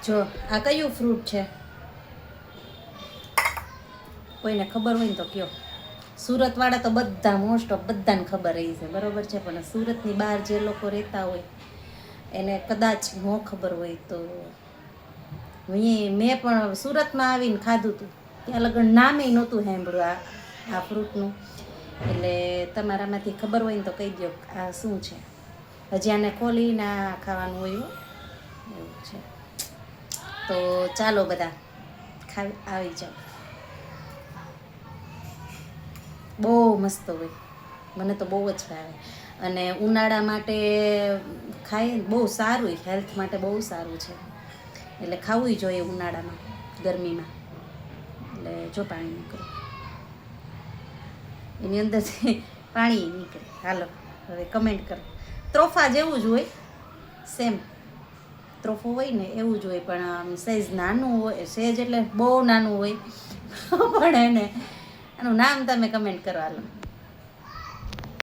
જો આ કયું ફ્રૂટ છે, કોઈને ખબર હોય ને તો કયો. સુરતવાળા તો બધા મોસ્ટ ઓફ બધાને ખબર રહી છે, બરોબર છે, પણ સુરતની બહાર જે લોકો રહેતા હોય એને કદાચ ન ખબર હોય તો મેં પણ સુરતમાં આવીને ખાધું હતું, ત્યાં લગન નામે નહોતું સાંભળ્યું આ ફ્રૂટનું. એટલે તમારામાંથી ખબર હોય ને તો કહી દો આ શું છે. હજી આને ખોલીને ખાવાનું હોય એવું છે. તો ચાલો બધા આવી જાઓ. બહુ મસ્ત હોય, મને તો બહુ જ ભાવે. અને ઉનાળા માટે ખાઈએ બહુ સારું, હેલ્થ માટે બહુ સારું છે. એટલે ખાવું જોઈએ ઉનાળામાં, ગરમીમાં. એટલે જો પાણી નીકળે એની અંદરથી પાણી નીકળે. હાલો હવે કમેન્ટ કરો. ત્રોફા જેવું જ હોય, સેમ ત્રોફો હોય ને એવું જ હોય, પણ સહેજ નાનું હોય, સહેજ એટલે બહુ નાનું હોય. પણ એને એનું નામ તમે કમેન્ટ કરો હાલો.